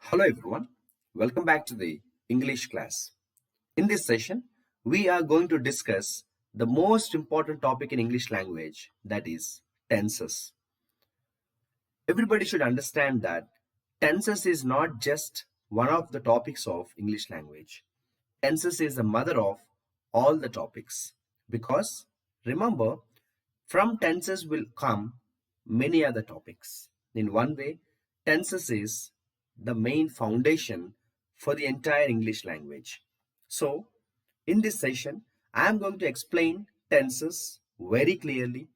Hello everyone, welcome back to the English class. In this session, we are going to discuss the most important topic in English language, that is tenses. Everybody should understand that tenses is not just one of the topics of English language. Tenses is the mother of all the topics because remember, from tenses will come many other topics. In one way, tenses is the main foundation for the entire English language. So, in this session, I am going to explain tenses very clearly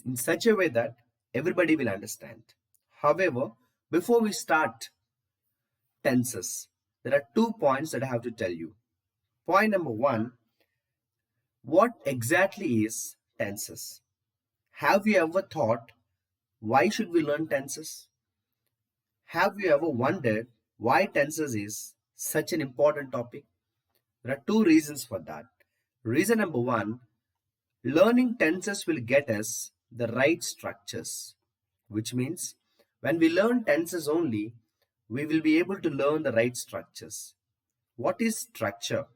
in such a way that everybody will understand. However, before we start tenses, there are 2 points that I have to tell you. Point number one, what exactly is tenses? Have you ever thought why should we learn tenses? Have you ever wondered why tenses is such an important topic? There are two reasons for that. Reason number one, learning tenses will get us the right structures, which means when we learn tenses only, we will be able to learn the right structures. What is structure?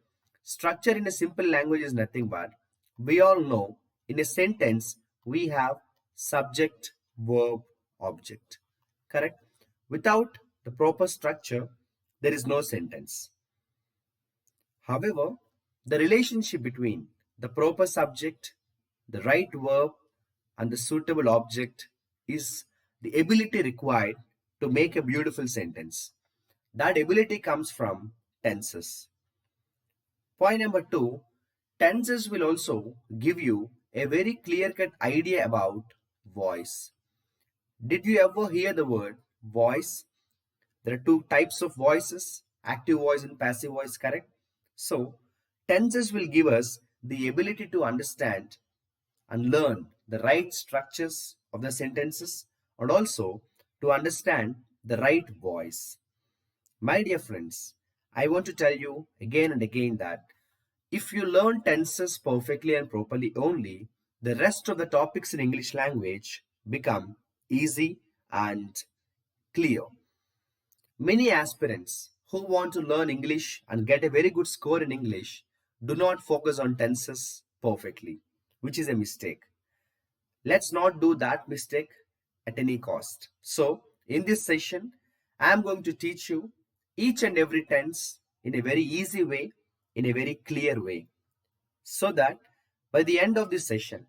Structure in a simple language is nothing but we all know in a sentence we have subject, verb, object. Correct? Without the proper structure, there is no sentence. However, the relationship between the proper subject, the right verb, and the suitable object is the ability required to make a beautiful sentence. That ability comes from tenses. Point number two, tenses will also give you a very clear-cut idea about voice. Did you ever hear the word voice? There are two types of voices, active voice and passive voice, correct? So, tenses will give us the ability to understand and learn the right structures of the sentences and also to understand the right voice. My dear friends, I want to tell you again and again that if you learn tenses perfectly and properly only, the rest of the topics in English language become easy and clear. Many aspirants who want to learn English and get a very good score in English do not focus on tenses perfectly, which is a mistake. Let's not do that mistake at any cost. So, in this session, I am going to teach you each and every tense in a very easy way, in a very clear way, so that by the end of this session,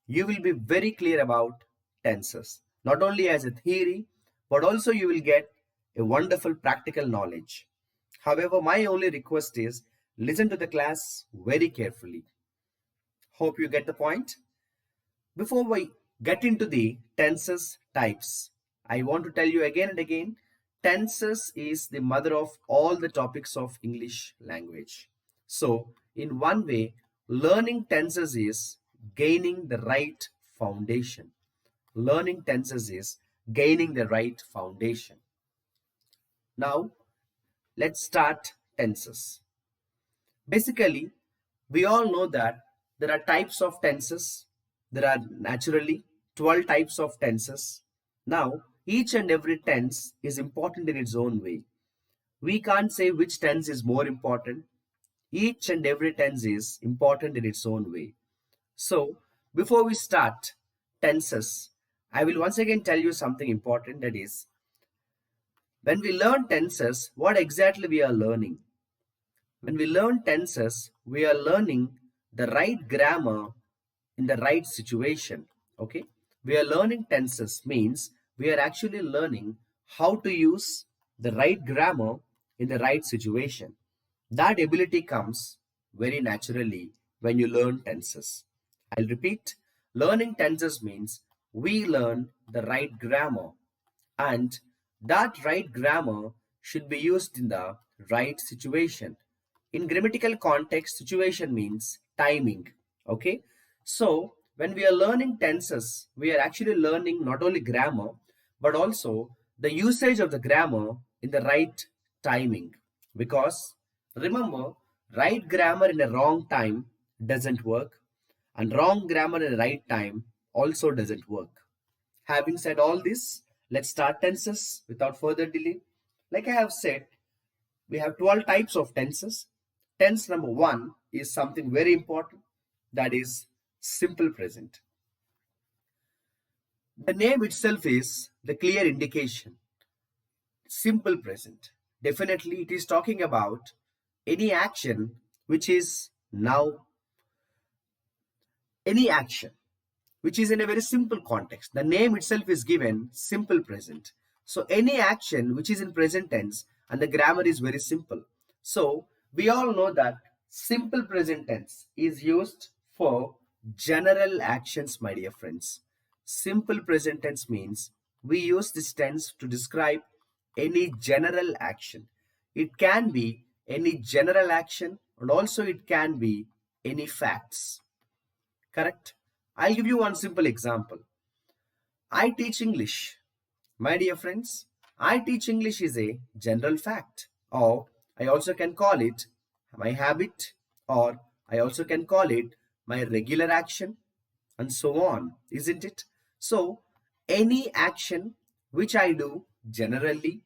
you will be very clear about tenses, not only as a theory, but also you will get a wonderful practical knowledge. However, my only request is listen to the class very carefully. Hope you get the point. Before we get into the tenses types, I want to tell you again and again, tenses is the mother of all the topics of English language. So, in one way, learning tenses is gaining the right foundation. Learning tenses is gaining the right foundation. Now, let's start tenses. Basically, we all know that there are types of tenses. There are naturally 12 types of tenses. Now, each and every tense is important in its own way. We can't say which tense is more important. Each and every tense is important in its own way. So, before we start tenses, I will once again tell you something important, that is, when we learn tenses, what exactly we are learning? When we learn tenses, we are learning the right grammar in the right situation. Okay, we are learning tenses means we are actually learning how to use the right grammar in the right situation. That ability comes very naturally when you learn tenses. I'll repeat, learning tenses means we learn the right grammar, and that right grammar should be used in the right situation. In grammatical context, situation means timing. Okay, so when we are learning tenses, we are actually learning not only grammar but also the usage of the grammar in the right timing. Because remember, right grammar in a wrong time doesn't work, and wrong grammar in the right time also doesn't work. Having said all this, let's start tenses without further delay. Like I have said, we have 12 types of tenses. Tense number 1 is something very important, that is simple present. The name itself is the clear indication. Simple present. Definitely, it is talking about any action which is now, any action which is in a very simple context. The name itself is given simple present. So any action which is in present tense, and the grammar is very simple. So we all know that simple present tense is used for general actions, my dear friends. Simple present tense means we use this tense to describe any general action. It can be any general action, and also it can be any facts. Correct? I'll give you one simple example. I teach English. My dear friends, I teach English is a general fact, or I also can call it my habit, or I also can call it my regular action, and so on, isn't it? So, any action which I do generally,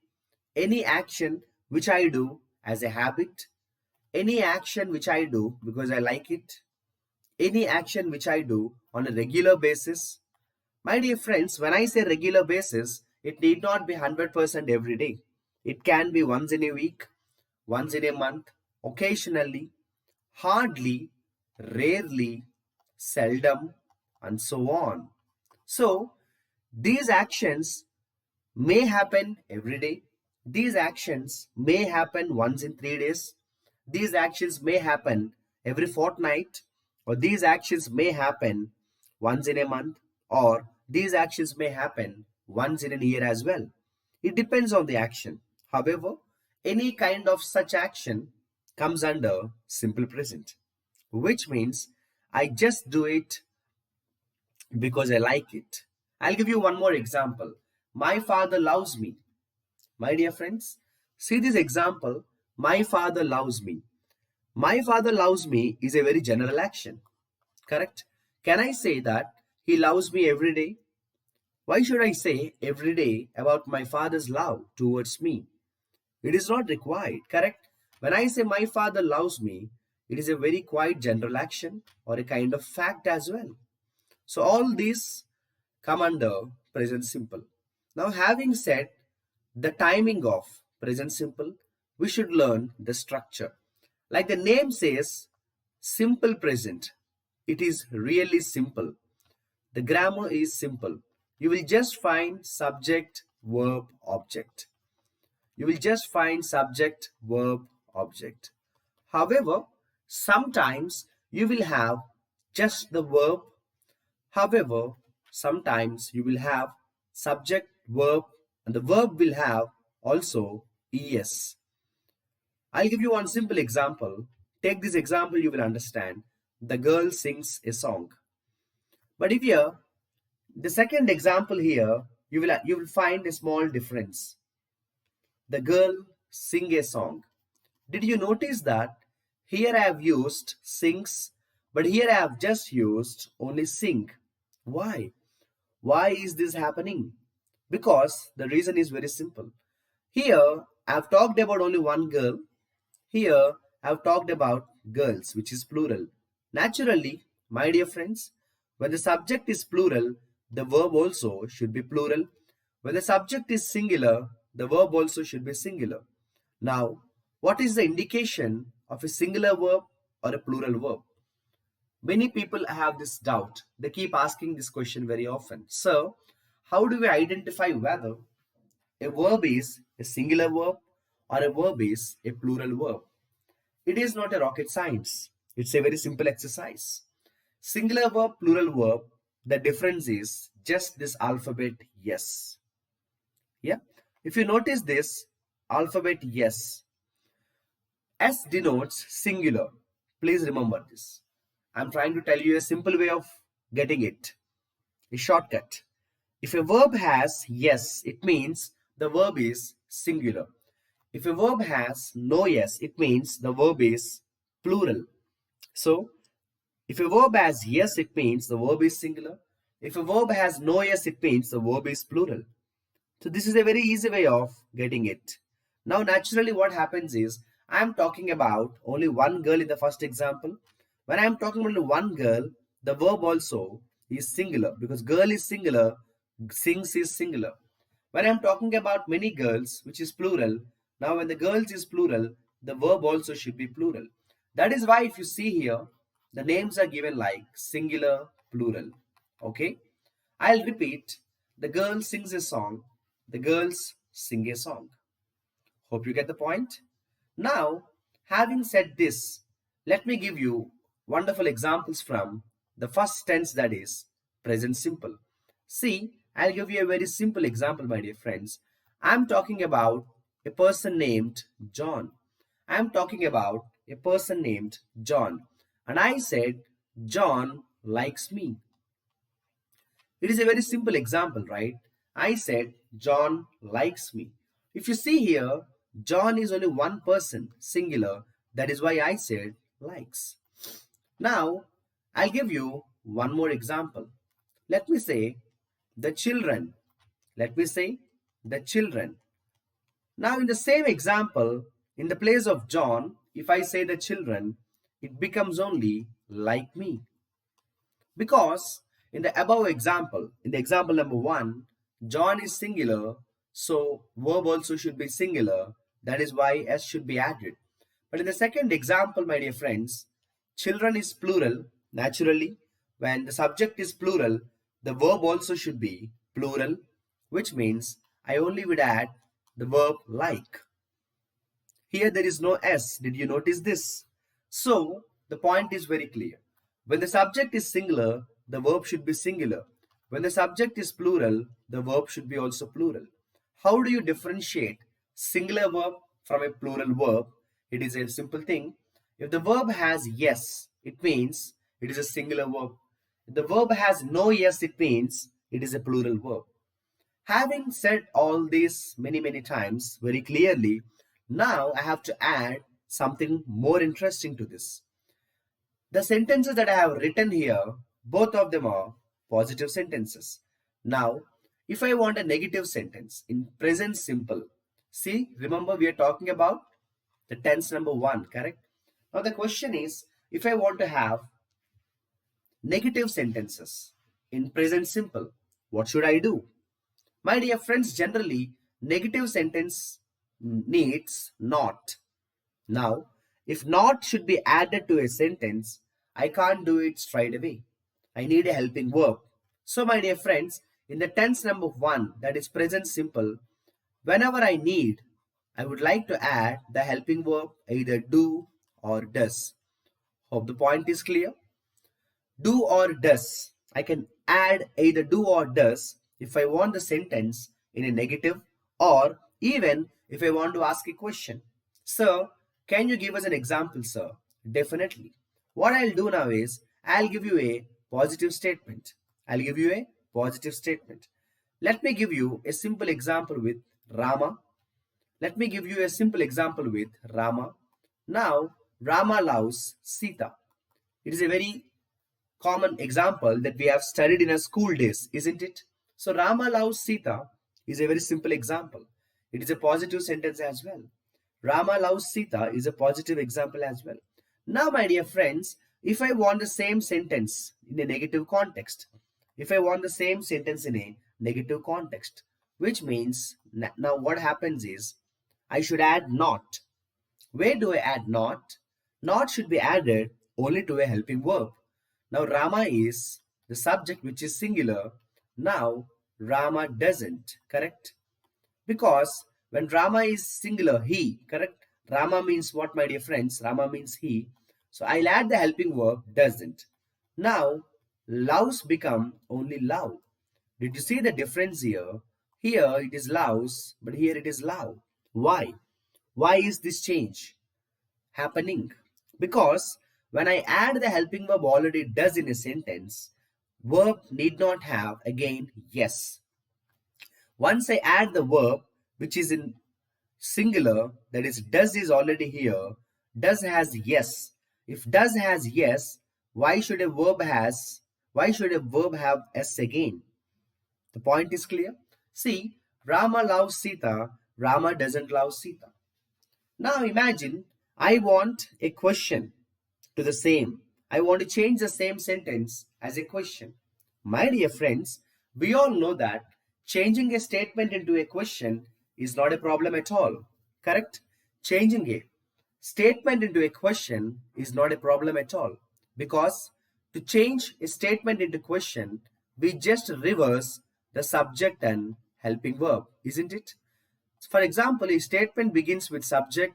any action which I do as a habit, any action which I do because I like it, any action which I do on a regular basis. My dear friends, when I say regular basis, it need not be 100% every day. It can be once in a week, once in a month, occasionally, hardly, rarely, seldom, and so on. So, these actions may happen every day. These actions may happen once in 3 days. These actions may happen every fortnight, or these actions may happen once in a month, or these actions may happen once in a year as well. It depends on the action. However, any kind of such action comes under simple present, which means I just do it because I like it. I'll give you one more example. My father loves me. My dear friends, see this example. My father loves me. My father loves me is a very general action. Correct? Can I say that he loves me every day? Why should I say every day about my father's love towards me? It is not required. Correct? When I say my father loves me, it is a very quite general action or a kind of fact as well. So all these come under present simple. Now, having said the timing of present simple, we should learn the structure. Like the name says, simple present. It is really simple. The grammar is simple. You will just find subject, verb, object. You will just find subject, verb, object. However, sometimes you will have just the verb. However, sometimes you will have subject, verb, and the verb will have also es. I'll give you one simple example. Take this example, you will understand. The girl sings a song. But if here, the second example here, you will find a small difference. The girl sing a song. Did you notice that here I have used sings, but here I have just used only sing? Why? Why is this happening? Because the reason is very simple. Here I have talked about only one girl. Here I have talked about girls, which is plural. Naturally, my dear friends, when the subject is plural, the verb also should be plural. When the subject is singular, the verb also should be singular. Now, what is the indication of a singular verb or a plural verb? Many people have this doubt. They keep asking this question very often. So, how do we identify whether a verb is a singular verb or a verb is a plural verb? It is not a rocket science. It's a very simple exercise. Singular verb, plural verb, the difference is just this alphabet yes. Yeah. If you notice this alphabet yes, S denotes singular. Please remember this. I'm trying to tell you a simple way of getting it. A shortcut. If a verb has yes, it means the verb is singular. If a verb has no yes, it means the verb is plural. So, if a verb has yes, it means the verb is singular. If a verb has no yes, it means the verb is plural. So, this is a very easy way of getting it. Now, naturally, what happens is I am talking about only one girl in the first example. When I am talking about only one girl, the verb also is singular because girl is singular, sings is singular. When I am talking about many girls, which is plural, now when the girls is plural, the verb also should be plural. That is why if you see here, the names are given like singular, plural. Okay? I'll repeat. The girl sings a song. The girls sing a song. Hope you get the point. Now, having said this, let me give you wonderful examples from the first tense, that is present simple. See, I'll give you a very simple example, my dear friends. I'm talking about a person named John. I'm talking about a person named John. And I said, John likes me. It is a very simple example, right? I said, John likes me. If you see here, John is only one person, singular. That is why I said likes. Now, I'll give you one more example. Let me say, the children. Let me say, the children. Now, in the same example, in the place of John, if I say the children, it becomes only like me. Because in the above example, in the example number 1, John is singular, so verb also should be singular. That is why S should be added. But in the second example, my dear friends, children is plural. Naturally, when the subject is plural, the verb also should be plural, which means I only would add the verb like. Here there is no S. Did you notice this? So the point is very clear. When the subject is singular, the verb should be singular. When the subject is plural, the verb should be also plural. How do you differentiate singular verb from a plural verb? It is a simple thing. If the verb has yes, it means it is a singular verb. If the verb has no yes, it means it is a plural verb. Having said all this many times very clearly, now I have to add something more interesting to this. The sentences that I have written here, both of them are positive sentences. Now, if I want a negative sentence in present simple, see, remember we are talking about the tense number 1, correct? Now the question is, if I want to have negative sentences in present simple, what should I do? My dear friends, generally, negative sentence needs not. Now, if not should be added to a sentence, I can't do it straight away. I need a helping verb. So, my dear friends, in the tense number 1, that is present simple, whenever I need, I would like to add the helping verb either do or does. Hope the point is clear. Do or does. I can add either do or does if I want the sentence in a negative, or even if I want to ask a question. Sir, can you give us an example, sir? Definitely. What I'll do now is I'll give you a positive statement. I'll give you a positive statement. Let me give you a simple example with Rama. Let me give you a simple example with Rama. Now, Rama loves Sita. It is a very common example that we have studied in our school days, isn't it? So Rama loves Sita is a very simple example. It is a positive sentence as well. Rama loves Sita is a positive example as well. Now, my dear friends, if I want the same sentence in a negative context, if I want the same sentence in a negative context, which means now what happens is I should add not. Where do I add not? Not should be added only to a helping verb. Now Rama is the subject which is singular. Now Rama doesn't, correct? Because when Rama is singular, he, correct? Rama means what, my dear friends? Rama means he. So I'll add the helping verb doesn't. Now loves become only love. Did you see the difference here? Here it is loves, but here it is love. Why? Why is this change happening? Because when I add the helping verb already does in a sentence, verb need not have again yes. Once I add the verb which is in singular, that is does is already here, does has yes. If does has yes, why should a verb have s again? The point is clear. See, Rama loves Sita. Rama doesn't love Sita. Now imagine I want a question to the same. I want to change the same sentence as a question. My dear friends, we all know that changing a statement into a question is not a problem at all. Correct? Changing a statement into a question is not a problem at all. Because to change a statement into question, we just reverse the subject and helping verb, isn't it? For example, a statement begins with subject,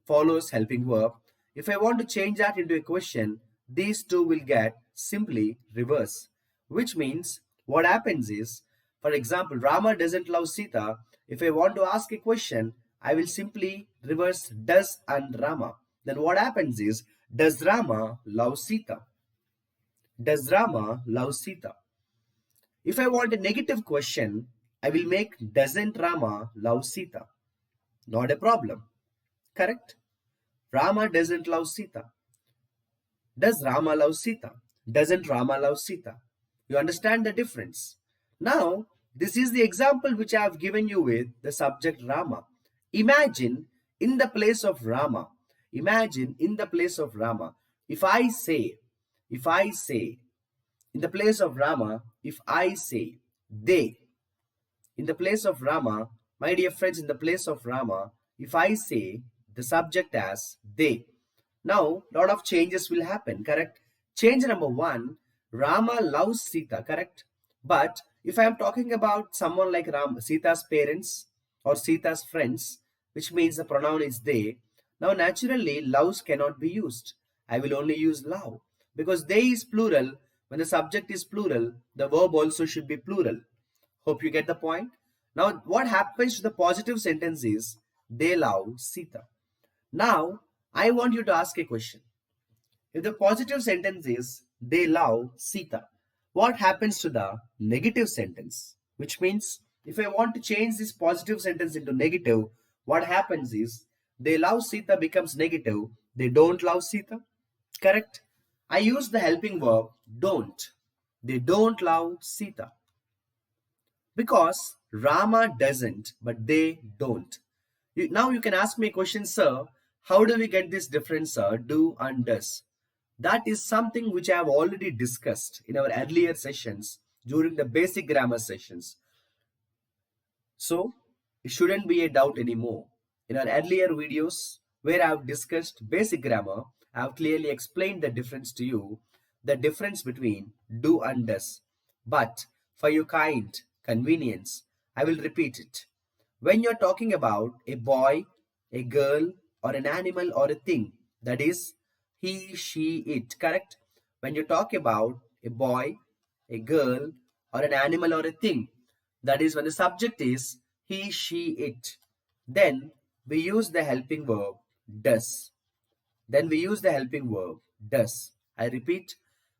follows helping verb. If I want to change that into a question, these two will get simply reverse. Which means what happens is, for example, Rama doesn't love Sita. If I want to ask a question, I will simply reverse does and Rama. Then what happens is, does Rama love Sita? Does Rama love Sita? If I want a negative question, I will make doesn't Rama love Sita? Not a problem. Correct? Rama doesn't love Sita. Does Rama love Sita? Doesn't Rama love Sita? You understand the difference? Now, this is the example which I have given you with the subject Rama. Imagine in the place of Rama, imagine in the place of Rama, if I say, in the place of Rama, if I say, they, in the place of Rama, my dear friends, in the place of Rama, if I say the subject as they, now lot of changes will happen, correct? Change number one, Rama loves Sita, correct? But if I am talking about someone like Sita's parents or Sita's friends, which means the pronoun is they, now naturally loves cannot be used. I will only use love because they is plural. When the subject is plural, the verb also should be plural. Hope you get the point. Now, what happens to the positive sentence is they love Sita. Now, I want you to ask a question. If the positive sentence is they love Sita, what happens to the negative sentence? Which means if I want to change this positive sentence into negative, what happens is they love Sita becomes negative, they don't love Sita. Correct? I use the helping verb don't. They don't love Sita. Because Rama doesn't, but they don't. Now you can ask me a question, sir. How do we get this difference, sir? Do and does. That is something which I have already discussed in our earlier sessions during the basic grammar sessions. So it shouldn't be a doubt anymore. In our earlier videos where I have discussed basic grammar, I have clearly explained the difference to you, the difference between do and does. But for your kind convenience, I will repeat it. When you're talking about a boy, a girl, or an animal or a thing, that is he, she, it, correct? When you talk about a boy, a girl, or an animal or a thing, that is when the subject is he, she, it, then we use the helping verb does. Then we use the helping verb does. I repeat,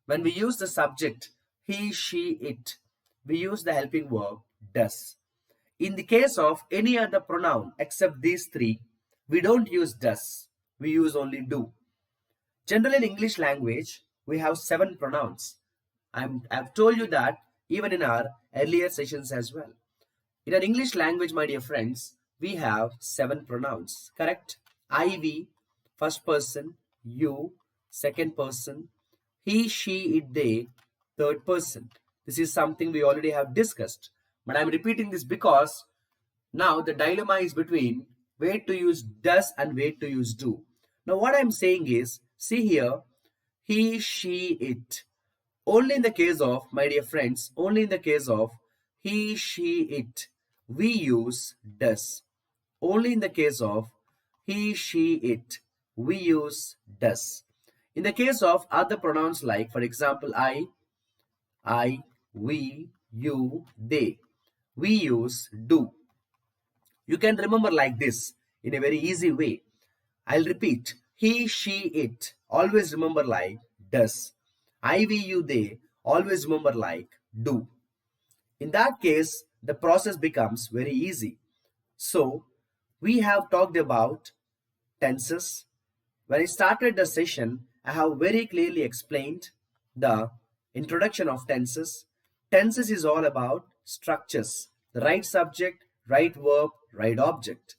when we use the subject he, she, it, we use the helping verb does. In the case of any other pronoun except these three, we don't use does. We use only do. Generally in English language, we have 7 pronouns. I've told you that even in our earlier sessions as well. In our English language, my dear friends, we have 7 pronouns, correct? I, we, first person, you, second person, he, she, it, they, third person. This is something we already have discussed. But I'm repeating this because now the dilemma is between where to use does and where to use do. Now what I'm saying is, see here, he, she, it. Only in the case of, my dear friends, only in the case of he, she, it, we use does. Only in the case of he, she, it, we use does. In the case of other pronouns like, for example, I, we, you, they, we use do. You can remember like this in a very easy way. I'll repeat. He, she, it. Always remember like does. I, we, you, they. Always remember like do. In that case, the process becomes very easy. So, we have talked about tenses. When I started the session, I have very clearly explained the introduction of tenses. Tenses is all about structures. The right subject, right verb, right object.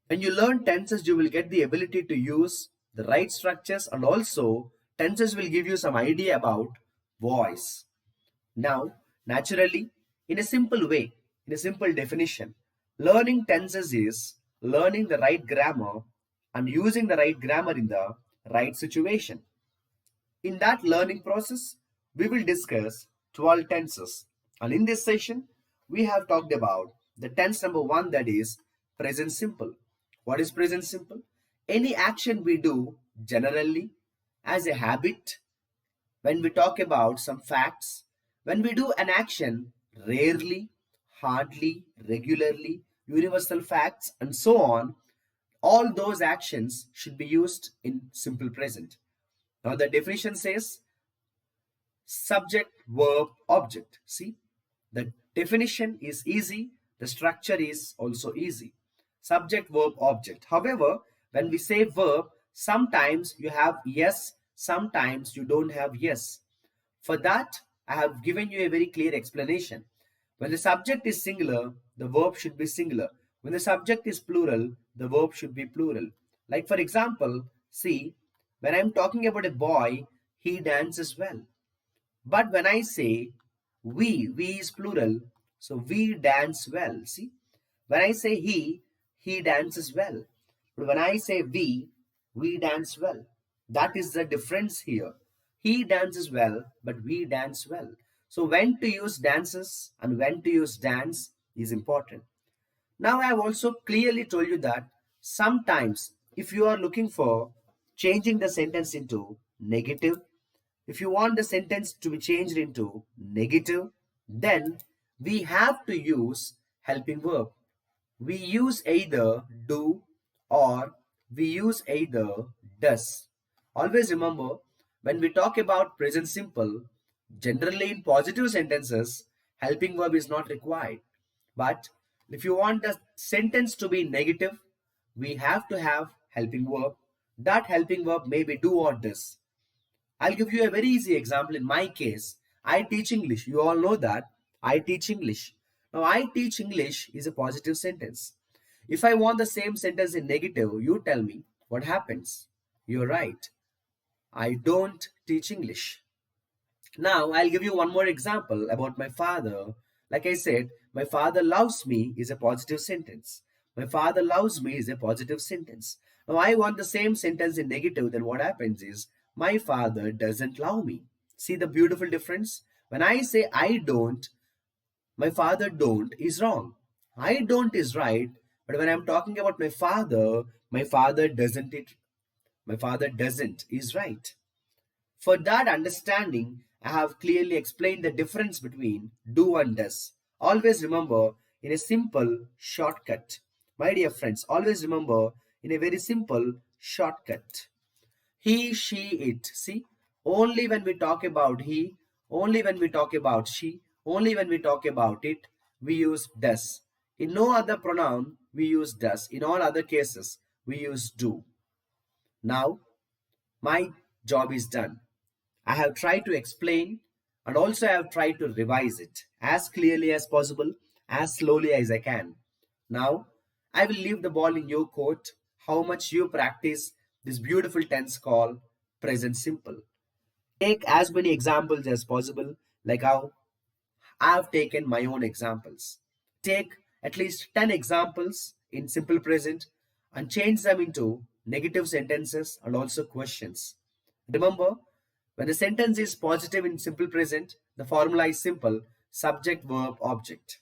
When you learn tenses, you will get the ability to use the right structures, and also tenses will give you some idea about voice. Now, naturally, in a simple way, in a simple definition, learning tenses is learning the right grammar and using the right grammar in the right situation. In that learning process, we will discuss 12 tenses. And in this session, we have talked about the tense number one, that is present simple. What is present simple? Any action we do generally as a habit. When we talk about some facts, when we do an action rarely, hardly, regularly, universal facts, and so on, all those actions should be used in simple present. Now, the definition says subject, verb, object. See, the definition is easy, the structure is also easy. Subject, verb, object. However, when we say verb, sometimes you have yes, sometimes you don't have yes. For that, I have given you a very clear explanation. When the subject is singular, the verb should be singular. When the subject is plural, the verb should be plural. Like for example, see, when I'm talking about a boy, he dances well. But when I say we is plural, so we dance well. See, when I say he dances well. But when I say we dance well. That is the difference here. He dances well, but we dance well. So when to use dances and when to use dance is important. Now I have also clearly told you that sometimes if you are looking for changing the sentence into negative, if you want the sentence to be changed into negative, then we have to use helping verb. We use either do or we use either does. Always remember, when we talk about present simple, generally in positive sentences, helping verb is not required. But if you want the sentence to be negative, we have to have helping verb. That helping verb may be do or does. I'll give you a very easy example. In my case, I teach English. You all know that. I teach English. Now, I teach English is a positive sentence. If I want the same sentence in negative, you tell me what happens. You're right. I don't teach English. Now, I'll give you one more example about my father. Like I said, my father loves me is a positive sentence. My father loves me is a positive sentence. Now, I want the same sentence in negative, then what happens is my father doesn't love me. See the beautiful difference? When I say I don't, my father don't is wrong. I don't is right, but when I'm talking about my father doesn't it my father doesn't is right. For that understanding, I have clearly explained the difference between do and does. Always remember in a simple shortcut. My dear friends, always remember in a very simple shortcut. He, she, it. See, only when we talk about he, only when we talk about she, only when we talk about it, we use does. In no other pronoun, we use does. In all other cases, we use do. Now, my job is done. I have tried to explain and also I have tried to revise it as clearly as possible, as slowly as I can. Now, I will leave the ball in your court how much you practice this beautiful tense called present simple. Take as many examples as possible, like how I have taken my own examples. Take at least 10 examples in simple present and change them into negative sentences and also questions. Remember, when the sentence is positive in simple present, the formula is simple subject, verb, object.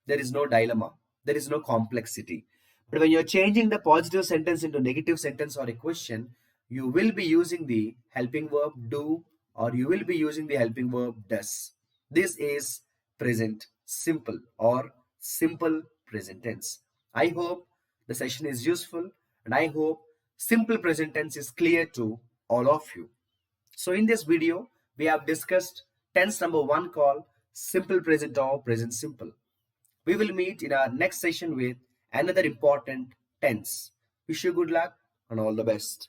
There is no dilemma, there is no complexity. But when you're changing the positive sentence into negative sentence or a question, you will be using the helping verb do or you will be using the helping verb does. This is present simple or simple present tense. I hope the session is useful and I hope simple present tense is clear to all of you. So in this video, we have discussed tense number one called simple present or present simple. We will meet in our next session with another important tense. Wish you good luck and all the best.